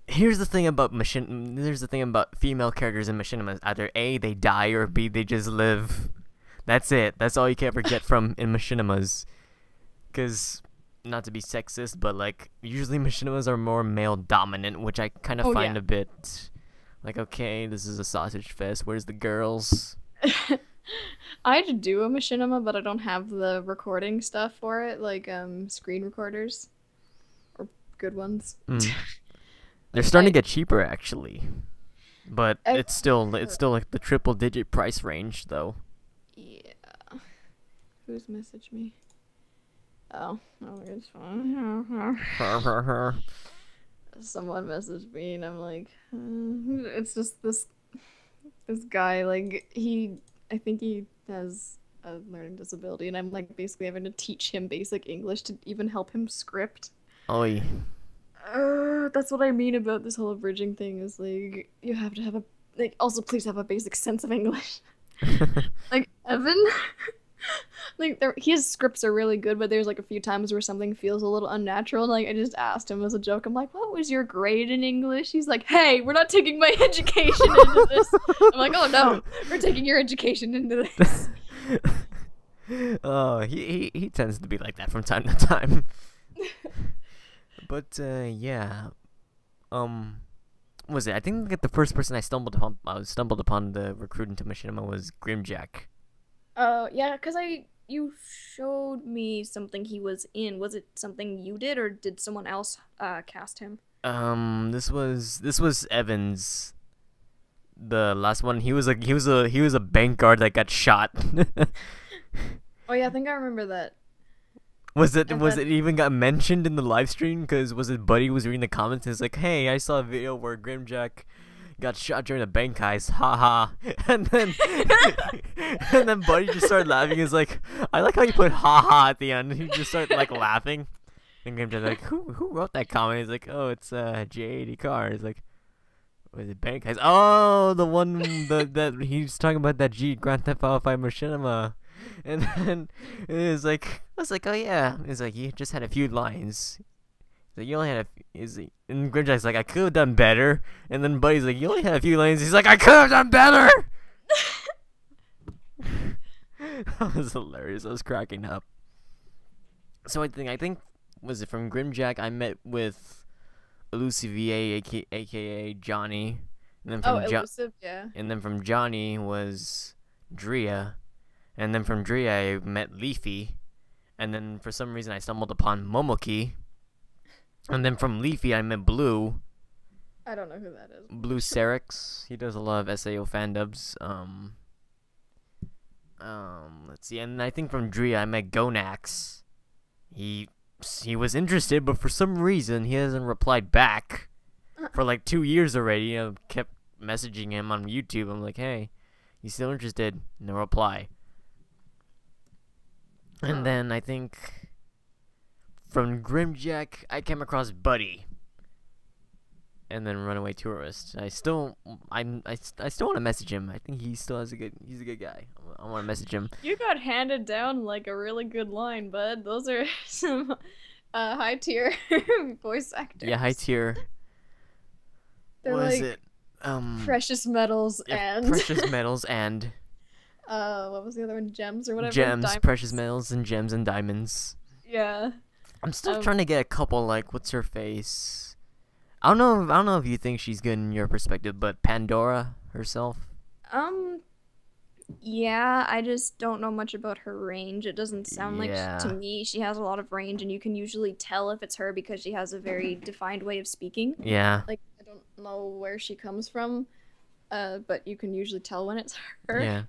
here's the thing about female characters in Machinimas. Either A, they die, or B, they just live. That's it. That's all you can ever get from in Machinimas. Because, not to be sexist, but like usually Machinimas are more male dominant, which I kind of find a bit like, okay, this is a sausage fest. Where's the girls? I'd do a Machinima, but I don't have the recording stuff for it, like screen recorders or good ones. They're starting to get cheaper actually, but it's still like the triple-digit price range though. Yeah. Who's messaged me? Oh, it's fine. Someone messaged me and I'm like, it's just this guy, like I think he has a learning disability, and I'm like basically having to teach him basic English to even help him script. Oi. That's what I mean about this whole abridging thing, is like you have to have also please have a basic sense of English. Like Evan, like his scripts are really good, but there's like a few times where something feels a little unnatural, and like I just asked him as a joke, I'm like, what was your grade in English? He's like, hey, we're not taking my education into this. I'm like, oh no, we're taking your education into this. Oh, he tends to be like that from time to time. But yeah, um, what was it? I think like, the first person I stumbled upon the recruit into Machinima was Grimjack. Yeah, because you showed me something he was in. Was it something you did, or did someone else cast him? This was Evans. The last one, he was a bank guard that got shot. Oh yeah, I think I remember that. Was it And was then it even got mentioned in the live stream? Cause was it Buddy was reading the comments and it's like, hey, I saw a video where Grimjack got shot during a bank heist, haha. And then and then Buddy just started laughing. He's like, I like how you put haha at the end. He just started like laughing. And Grimjack's like, who wrote that comment? He's like, oh, it's J80 Car. He's like, was it bank heist? Oh, the one that he's talking about, that Grand Theft Auto 5 Machinima. And then it was like, I was like, oh yeah. It's like, you just had a few lines. He's like, you only had and Grimjack's like, I could have done better. And then Buddy's like, you only had a few lines. He's like, I could have done better. That was hilarious. I was cracking up. So I think was it from Grimjack? I met with Elusive VA, aka Johnny, and then oh, from elusive, yeah. and then from Johnny was Drea, and then from Drea I met Leafy, and then for some reason I stumbled upon Momoki, and then from Leafy I met Blue. I don't know who that is. Blue Serix. He does a lot of SAO fan dubs. Let's see, and I think from Drea I met Gonax. He was interested, but for some reason he hasn't replied back for like 2 years already. Kept messaging him on YouTube. I'm like, hey, you still interested? No reply. And then I think from Grimjack I came across Buddy, and then Runaway Tourist. I still want to message him. I think he's a good guy. I want to message him. You got handed down like a really good line, bud. Those are some high tier voice actors. Yeah, high tier. They're What is like it? precious metals and precious metals and what was the other one? Gems or whatever. gems, Diamonds. precious metals and gems and diamonds. Yeah. I'm still trying to get a couple, like, what's her face? I don't know if you think she's good in your perspective, but Pandora herself. Yeah, I just don't know much about her range. It doesn't sound like Yeah. to me she has a lot of range, and you can usually tell if it's her because she has a very defined way of speaking. Yeah. Like, I don't know where she comes from, but you can usually tell when it's her. Yeah.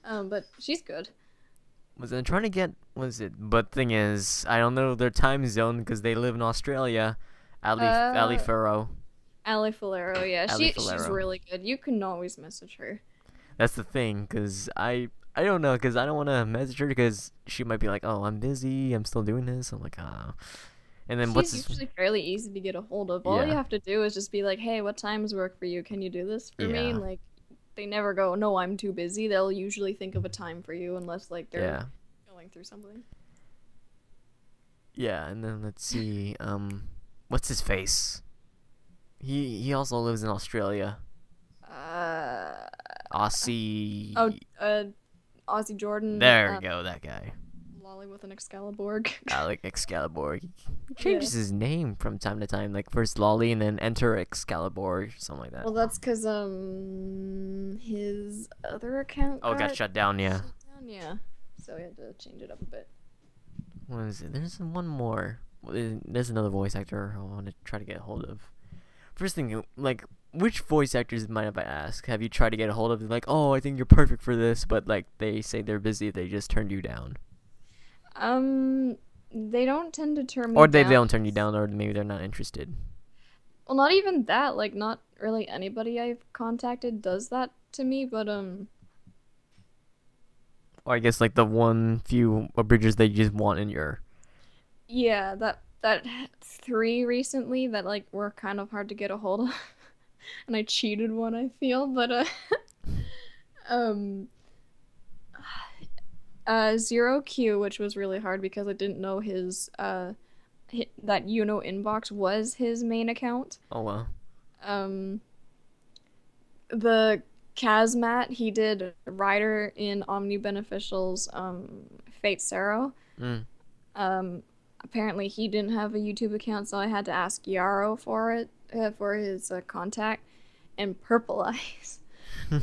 But she's good. But thing is, I don't know their time zone because they live in Australia. Ali Farrow. Ali Falero, yeah, Ali she's Falero. really good. You can always message her. That's the thing, because I don't know, because I don't want to message her because she might be like, oh, I'm busy, I'm still doing this. I'm like, ah. And then She's usually fairly easy to get a hold of. All you Yeah. have to do is just be like, hey, what times work for you? Can you do this for me? Yeah. Like, they never go, no, I'm too busy. They'll usually think of a time for you unless, like, they're Yeah. going through something. Yeah, and then let's see, what's his face? He also lives in Australia. Aussie. Ozzy Jordan. There we go, that guy. Lolly with an Excalibur. Alec Excalibur. He changes his name from time to time, like first Lolly and then Enter Excalibur, or something like that. Well, that's because, his other account Got shut down, yeah. Yeah. So he had to change it up a bit. What is it? There's one more. There's another voice actor I want to try to get a hold of. First thing, like, which voice actors might I ask? Have you tried to get a hold of? Like, oh, I think you're perfect for this, but like they say they're busy, they just turned you down. They don't tend to turn me Or they down. don't turn you down, or maybe they're not interested. Well, not even that. Like, not really anybody I've contacted does that to me, but Or I guess like the few abridgers they just want in your. yeah, that 3 recently that like were kind of hard to get a hold of, and I cheated one, I feel, but Zero Q, which was really hard because I didn't know his that inbox was his main account. Oh well. The Kazmat, he did Ryder in Omni Beneficial's Fate Zero. Mm. Apparently he didn't have a YouTube account, so I had to ask Yarrow for it, for his contact. And Purple Eyes.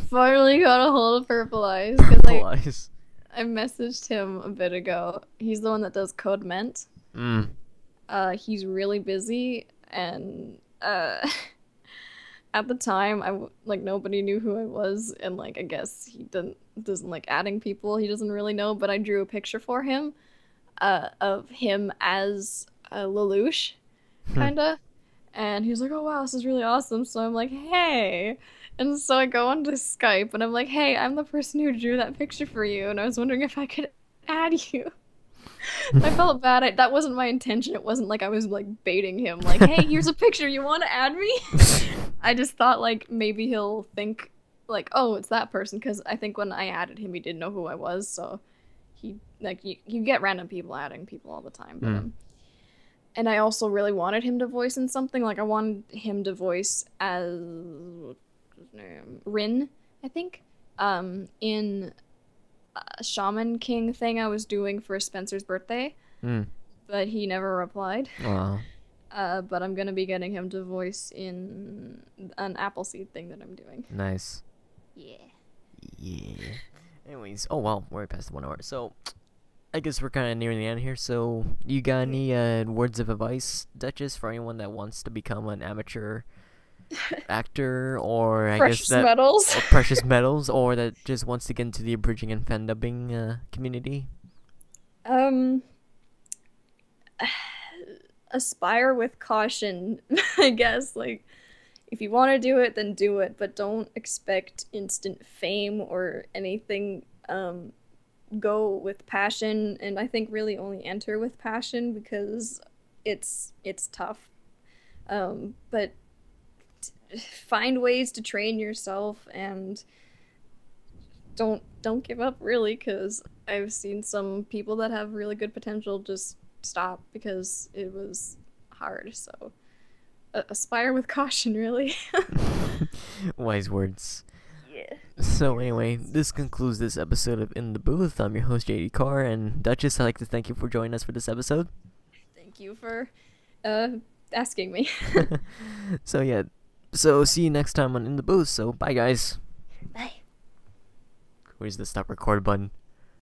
Finally got a hold of Purple Eyes. Purple Eyes. I messaged him a bit ago. He's the one that does Code Ment. Mm. He's really busy, and at the time, nobody knew who I was, and I guess he doesn't like adding people. He doesn't really know, but I drew a picture for him, of him as Lelouch, kinda, and he's like, "Oh wow, this is really awesome." So I'm like, "Hey," and so I go onto Skype, and I'm like, "Hey, I'm the person who drew that picture for you, and I was wondering if I could add you." I felt bad. That wasn't my intention. It wasn't like I was baiting him, like, "Hey, here's a picture. You want to add me?" I just thought maybe he'll think "Oh, it's that person," because I think when I added him, he didn't know who I was. So he you get random people adding people all the time. But, and I also really wanted him to voice in something. I wanted him to voice as what's his name? Rin, I think, in a Shaman King thing I was doing for Spencer's birthday, but he never replied. Wow. But I'm gonna be getting him to voice in an Appleseed thing that I'm doing. Nice. Yeah. Yeah. Anyways, oh wow, we're past 1 hour. So, I guess we're kind of nearing the end here. So, you got any words of advice, Duchess, for anyone that wants to become an amateur actor, or I Precious guess that metals. or precious metals, or that just wants to get into the abridging and fan dubbing community? Aspire with caution, I guess. If you want to do it, then do it, but don't expect instant fame or anything. Go with passion, and I think really only enter with passion, because it's tough. But find ways to train yourself, and don't give up, really, because I've seen some people that have really good potential just stop because it was hard. So aspire with caution, really. Wise words. Yeah. So anyway, this concludes this episode of In the Booth. I'm your host, JD Carr, and Duchess, I'd like to thank you for joining us for this episode. Thank you for asking me. So yeah, so see you next time on In the Booth. So bye, guys. Bye. Where's the stop record button?